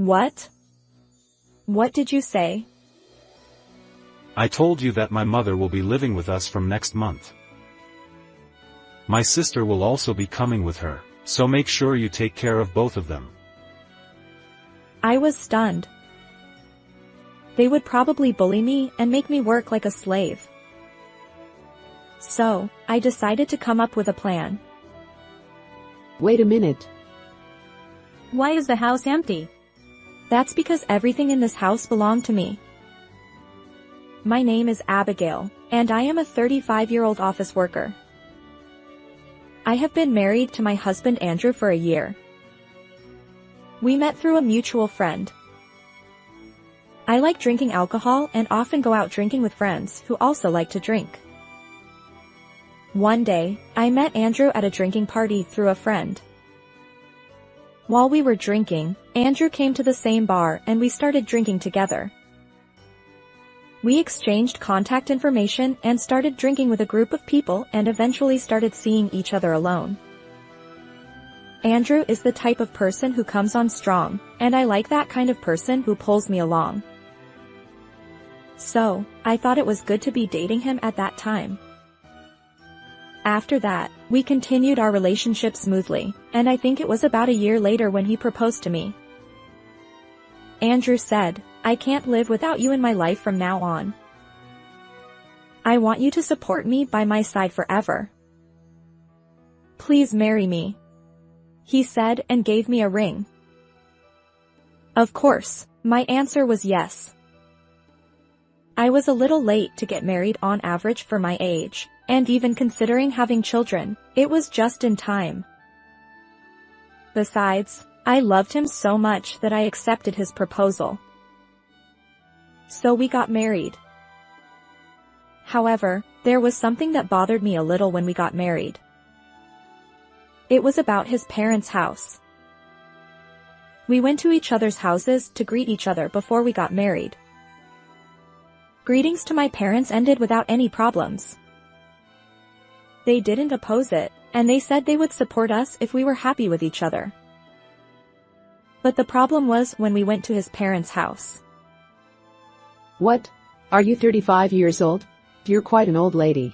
What? What did you say? I told you that my mother will be living with us from next month. My sister will also be coming with her, so make sure you take care of both of them. I was stunned. They would probably bully me and make me work like a slave. So, I decided to come up with a plan. Wait a minute. Why is the house empty? That's because everything in this house belonged to me. My name is Abigail, and I am a 35-year-old office worker. I have been married to my husband Andrew for a year. We met through a mutual friend. I like drinking alcohol and often go out drinking with friends who also like to drink. One day, I met Andrew at a drinking party through a friend. While we were drinking, Andrew came to the same bar and we started drinking together. We exchanged contact information and started drinking with a group of people and eventually started seeing each other alone. Andrew is the type of person who comes on strong, and I like that kind of person who pulls me along. So, I thought it was good to be dating him at that time. After that, we continued our relationship smoothly, and I think it was about a year later when he proposed to me. Andrew said, "I can't live without you in my life from now on. I want you to support me by my side forever. Please marry me," he said and gave me a ring. Of course, my answer was yes. I was a little late to get married on average for my age, and even considering having children, it was just in time. Besides, I loved him so much that I accepted his proposal. So we got married. However, there was something that bothered me a little when we got married. It was about his parents' house. We went to each other's houses to greet each other before we got married. Greetings to my parents ended without any problems. They didn't oppose it, and they said they would support us if we were happy with each other. But the problem was when we went to his parents' house. What? Are you 35 years old? You're quite an old lady.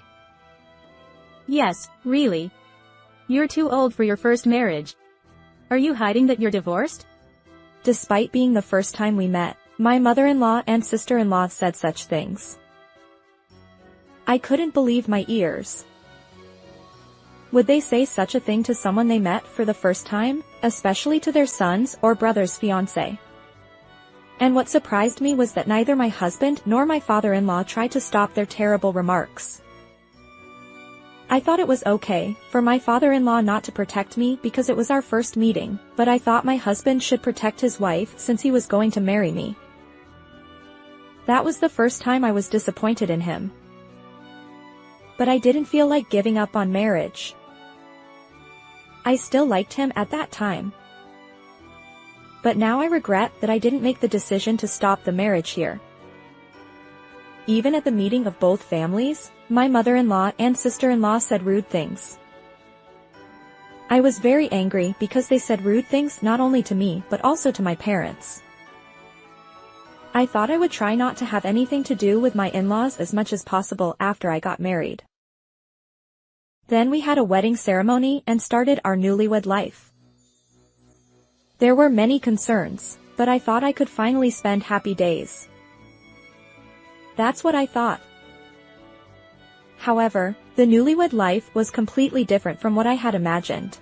Yes, really. You're too old for your first marriage. Are you hiding that you're divorced? Despite being the first time we met, my mother-in-law and sister-in-law said such things. I couldn't believe my ears. Would they say such a thing to someone they met for the first time, especially to their son's or brother's fiancé? And what surprised me was that neither my husband nor my father-in-law tried to stop their terrible remarks. I thought it was okay for my father-in-law not to protect me because it was our first meeting, but I thought my husband should protect his wife since he was going to marry me. That was the first time I was disappointed in him. But I didn't feel like giving up on marriage. I still liked him at that time. But now I regret that I didn't make the decision to stop the marriage here. Even at the meeting of both families, my mother-in-law and sister-in-law said rude things. I was very angry because they said rude things not only to me but also to my parents. I thought I would try not to have anything to do with my in-laws as much as possible after I got married. Then we had a wedding ceremony and started our newlywed life. There were many concerns, but I thought I could finally spend happy days. That's what I thought. However, the newlywed life was completely different from what I had imagined.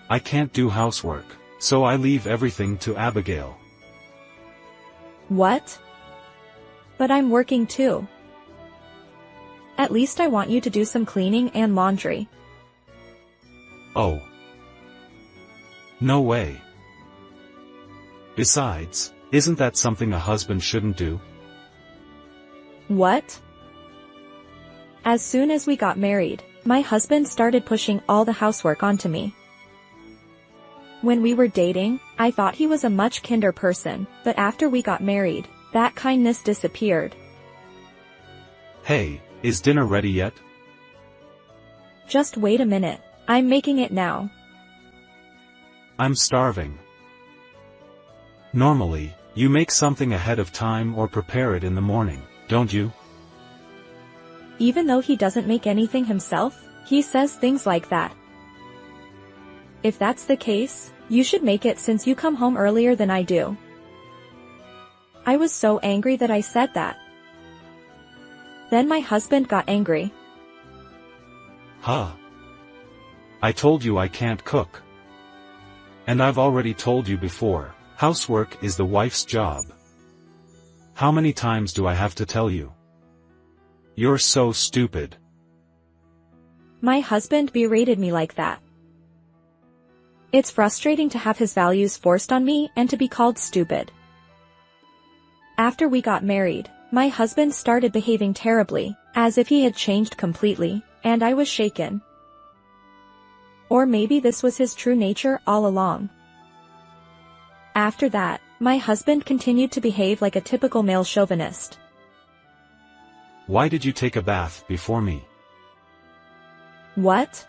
I can't do housework, so I leave everything to Abigail. What? But I'm working too. At least I want you to do some cleaning and laundry. Oh. No way. Besides, isn't that something a husband shouldn't do? What? As soon as we got married, my husband started pushing all the housework onto me. When we were dating, I thought he was a much kinder person, but after we got married, that kindness disappeared. Hey, is dinner ready yet? Just wait a minute, I'm making it now. I'm starving. Normally, you make something ahead of time or prepare it in the morning, don't you? Even though he doesn't make anything himself, he says things like that. If that's the case, you should make it since you come home earlier than I do. I was so angry that I said that. Then my husband got angry. Huh? I told you I can't cook. And I've already told you before, housework is the wife's job. How many times do I have to tell you? You're so stupid. My husband berated me like that. It's frustrating to have his values forced on me and to be called stupid. After we got married, my husband started behaving terribly, as if he had changed completely, and I was shaken. Or maybe this was his true nature all along. After that, my husband continued to behave like a typical male chauvinist. Why did you take a bath before me? What?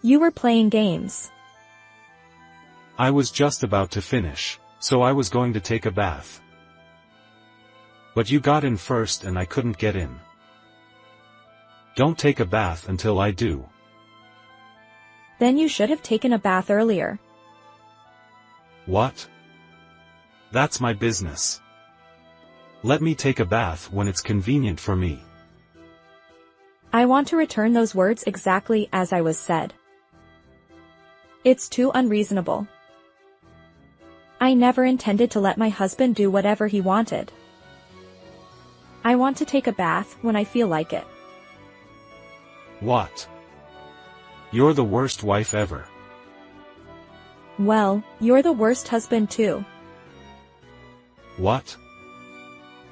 You were playing games. I was just about to finish, so I was going to take a bath. But you got in first and I couldn't get in. Don't take a bath until I do. Then you should have taken a bath earlier. What? That's my business. Let me take a bath when it's convenient for me. I want to return those words exactly as I was said. It's too unreasonable. I never intended to let my husband do whatever he wanted. I want to take a bath when I feel like it. What? You're the worst wife ever. Well, you're the worst husband too. What?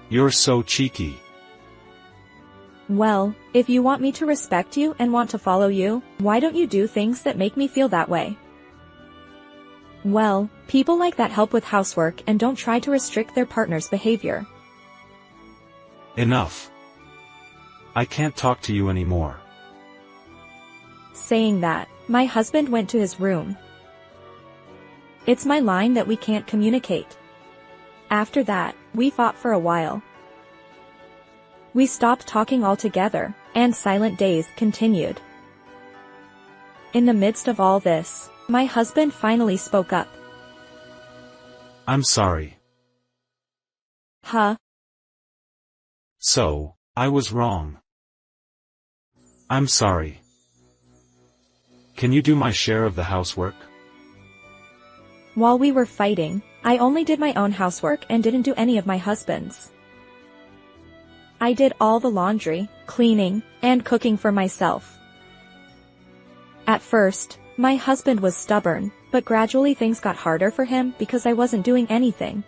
You're so cheeky. Well, if you want me to respect you and want to follow you, why don't you do things that make me feel that way? Well, people like that help with housework and don't try to restrict their partner's behavior. Enough. I can't talk to you anymore. Saying that, my husband went to his room. It's my line that we can't communicate. After that, we fought for a while. We stopped talking altogether, and silent days continued. In the midst of all this, my husband finally spoke up. I'm sorry. Huh? So, I was wrong. I'm sorry. Can you do my share of the housework? While we were fighting, I only did my own housework and didn't do any of my husband's. I did all the laundry, cleaning, and cooking for myself. At first, my husband was stubborn, but gradually things got harder for him because I wasn't doing anything.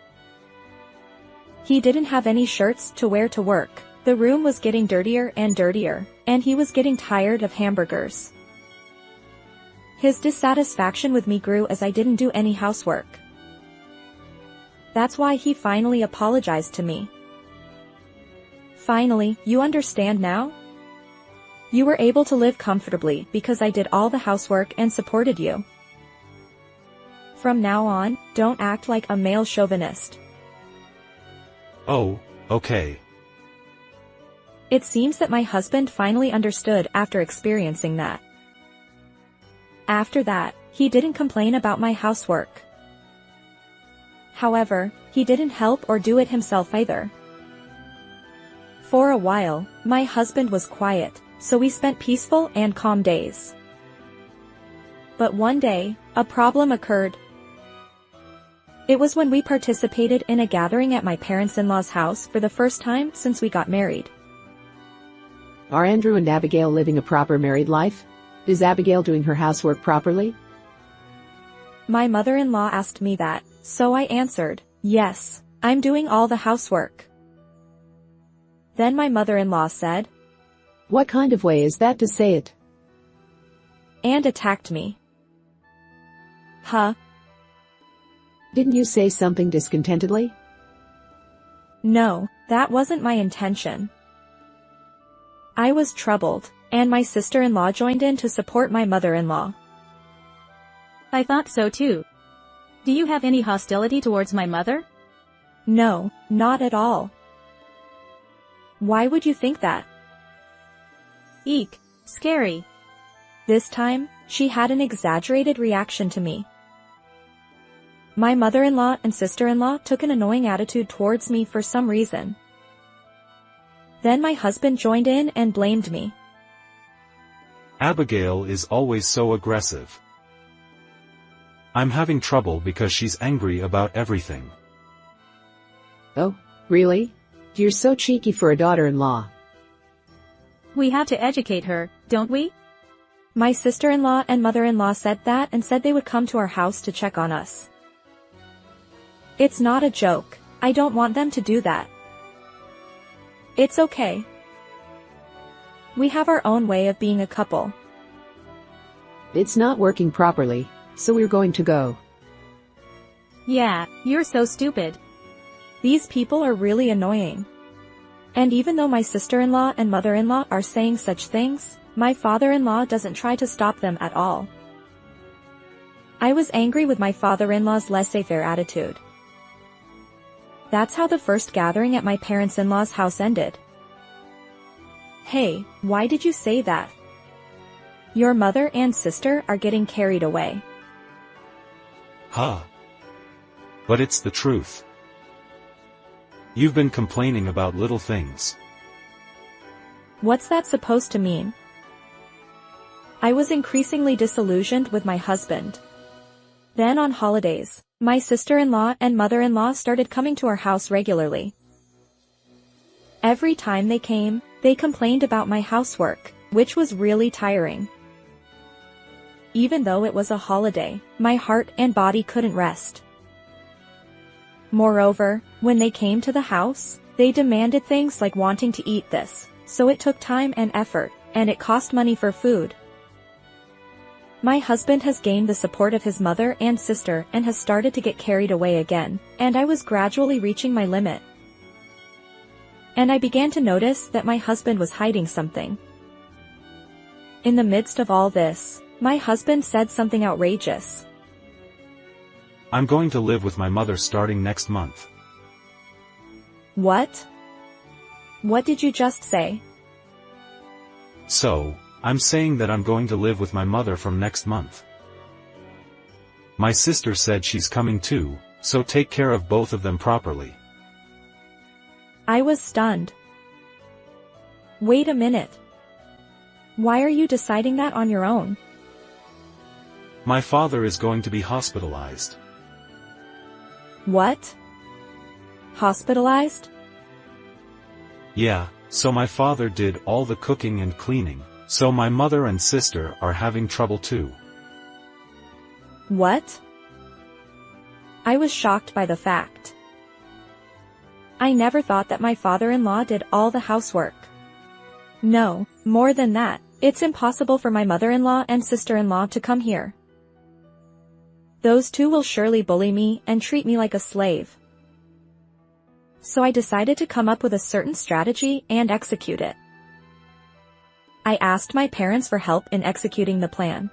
He didn't have any shirts to wear to work, the room was getting dirtier, and he was getting tired of hamburgers. His dissatisfaction with me grew as I didn't do any housework. That's why he finally apologized to me. Finally, you understand now? You were able to live comfortably because I did all the housework and supported you. From now on, don't act like a male chauvinist. Oh, okay. It seems that my husband finally understood after experiencing that. After that, he didn't complain about my housework. However, he didn't help or do it himself either. For a while, my husband was quiet, so we spent peaceful and calm days. But one day, a problem occurred. It was when we participated in a gathering at my parents-in-law's house for the first time since we got married. Are Andrew and Abigail living a proper married life? Is Abigail doing her housework properly? My mother-in-law asked me that, so I answered, yes, I'm doing all the housework. Then my mother-in-law said, What kind of way is that to say it? And attacked me. Huh? Didn't you say something discontentedly? No, that wasn't my intention. I was troubled, and my sister-in-law joined in to support my mother-in-law. I thought so too. Do you have any hostility towards my mother? No, not at all. Why would you think that? Eek, scary. This time, she had an exaggerated reaction to me. My mother-in-law and sister-in-law took an annoying attitude towards me for some reason. Then my husband joined in and blamed me. Abigail is always so aggressive. I'm having trouble because she's angry about everything. Oh, really? You're so cheeky for a daughter-in-law. We have to educate her, don't we? My sister-in-law and mother-in-law said that and said they would come to our house to check on us. It's not a joke. I don't want them to do that. It's okay. We have our own way of being a couple. It's not working properly, so we're going to go. Yeah, you're so stupid. These people are really annoying. And even though my sister-in-law and mother-in-law are saying such things, my father-in-law doesn't try to stop them at all. I was angry with my father-in-law's laissez-faire attitude. That's how the first gathering at my parents-in-law's house ended. Hey, why did you say that? Your mother and sister are getting carried away. Huh. But it's the truth. You've been complaining about little things. What's that supposed to mean? I was increasingly disillusioned with my husband. Then on holidays, my sister-in-law and mother-in-law started coming to our house regularly. Every time they came, they complained about my housework, which was really tiring. Even though it was a holiday, my heart and body couldn't rest. Moreover, when they came to the house, they demanded things like wanting to eat this, so it took time and effort, and it cost money for food. My husband has gained the support of his mother and sister and has started to get carried away again, and I was gradually reaching my limit. And I began to notice that my husband was hiding something. In the midst of all this, my husband said something outrageous. I'm going to live with my mother starting next month. What? What did you just say? So, I'm saying that I'm going to live with my mother from next month. My sister said she's coming too, so take care of both of them properly. I was stunned. Wait a minute. Why are you deciding that on your own? My father is going to be hospitalized. What? Hospitalized? Yeah, so my father did all the cooking and cleaning, so my mother and sister are having trouble too. What? I was shocked by the fact. I never thought that my father-in-law did all the housework. No, more than that, it's impossible for my mother-in-law and sister-in-law to come here. Those two will surely bully me and treat me like a slave. So I decided to come up with a certain strategy and execute it. I asked my parents for help in executing the plan.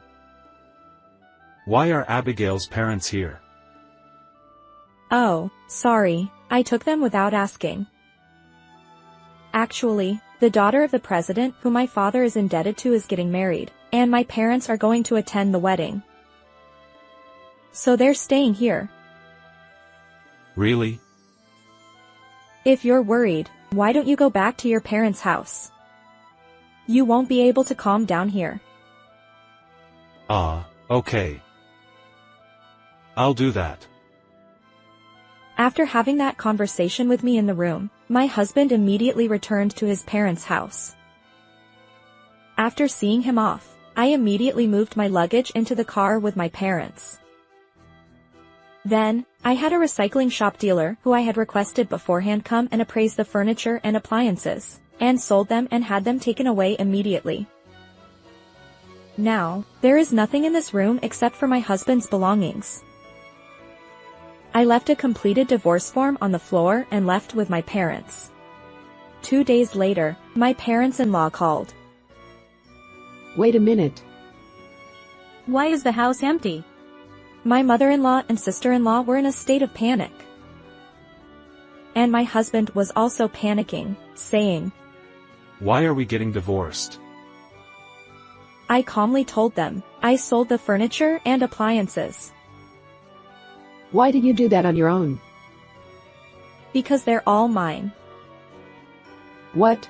Why are Abigail's parents here? Oh, sorry, I took them without asking. Actually, the daughter of the president who my father is indebted to is getting married, and my parents are going to attend the wedding. So they're staying here. Really? If you're worried, why don't you go back to your parents' house? You won't be able to calm down here. Okay. I'll do that. After having that conversation with me in the room, my husband immediately returned to his parents' house. After seeing him off, I immediately moved my luggage into the car with my parents. Then, I had a recycling shop dealer who I had requested beforehand come and appraise the furniture and appliances, and sold them and had them taken away immediately. Now, there is nothing in this room except for my husband's belongings. I left a completed divorce form on the floor and left with my parents. 2 days later, my parents-in-law called. Wait a minute. Why is the house empty? My mother-in-law and sister-in-law were in a state of panic. And my husband was also panicking, saying, "Why are we getting divorced?" I calmly told them, I sold the furniture and appliances. Why did you do that on your own? Because they're all mine. What?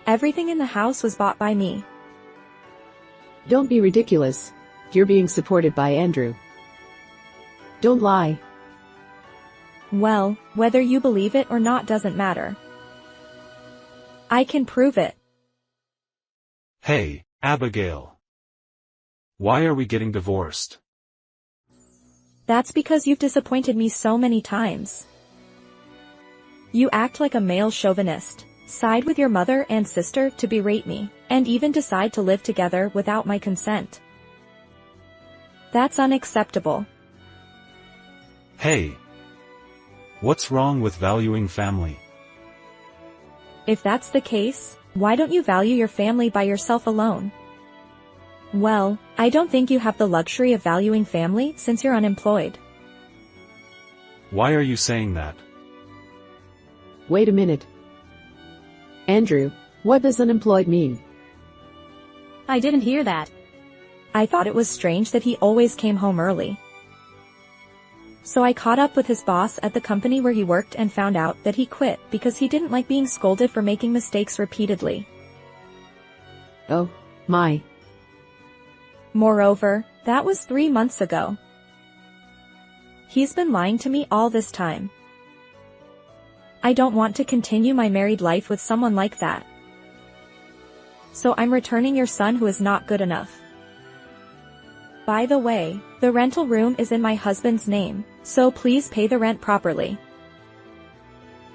Everything in the house was bought by me. Don't be ridiculous. You're being supported by Andrew. Don't lie. Well, whether you believe it or not doesn't matter. I can prove it. Hey, Abigail. Why are we getting divorced? That's because you've disappointed me so many times. You act like a male chauvinist, side with your mother and sister to berate me, and even decide to live together without my consent. That's unacceptable. Hey. What's wrong with valuing family? If that's the case, why don't you value your family by yourself alone? Well, I don't think you have the luxury of valuing family since you're unemployed. Why are you saying that? Wait a minute. Andrew, what does unemployed mean? I didn't hear that. I thought it was strange that he always came home early. So I caught up with his boss at the company where he worked and found out that he quit because he didn't like being scolded for making mistakes repeatedly. Oh, my. Moreover, that was 3 months ago. He's been lying to me all this time. I don't want to continue my married life with someone like that. So I'm returning your son who is not good enough. By the way, the rental room is in my husband's name, so please pay the rent properly.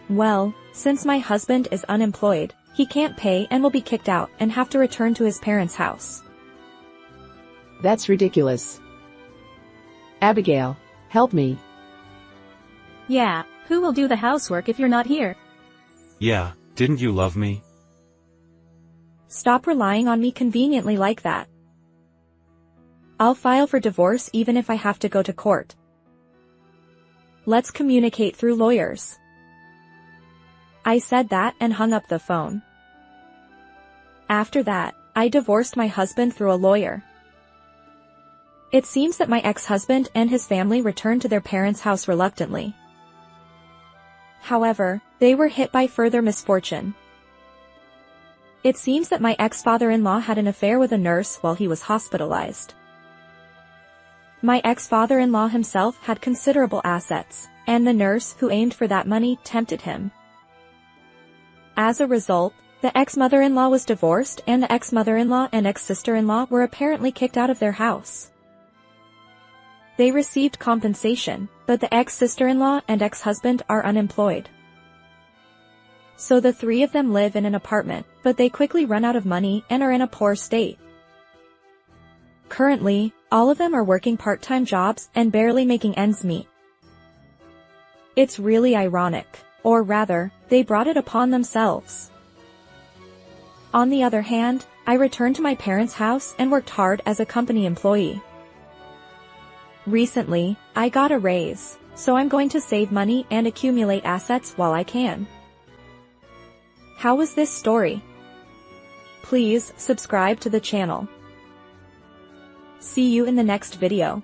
Well, since my husband is unemployed, he can't pay and will be kicked out and have to return to his parents' house. That's ridiculous. Abigail, help me. Yeah, who will do the housework if you're not here? Yeah, didn't you love me? Stop relying on me conveniently like that. I'll file for divorce even if I have to go to court. Let's communicate through lawyers. I said that and hung up the phone. After that, I divorced my husband through a lawyer. It seems that my ex-husband and his family returned to their parents' house reluctantly. However, they were hit by further misfortune. It seems that my ex-father-in-law had an affair with a nurse while he was hospitalized. My ex-father-in-law himself had considerable assets, and the nurse who aimed for that money tempted him. As a result, the ex-mother-in-law was divorced and the ex-mother-in-law and ex-sister-in-law were apparently kicked out of their house. They received compensation, but the ex-sister-in-law and ex-husband are unemployed. So the three of them live in an apartment, but they quickly run out of money and are in a poor state. Currently, all of them are working part-time jobs and barely making ends meet. It's really ironic, or rather, they brought it upon themselves. On the other hand, I returned to my parents' house and worked hard as a company employee. Recently, I got a raise, so I'm going to save money and accumulate assets while I can. How was this story? Please subscribe to the channel. See you in the next video.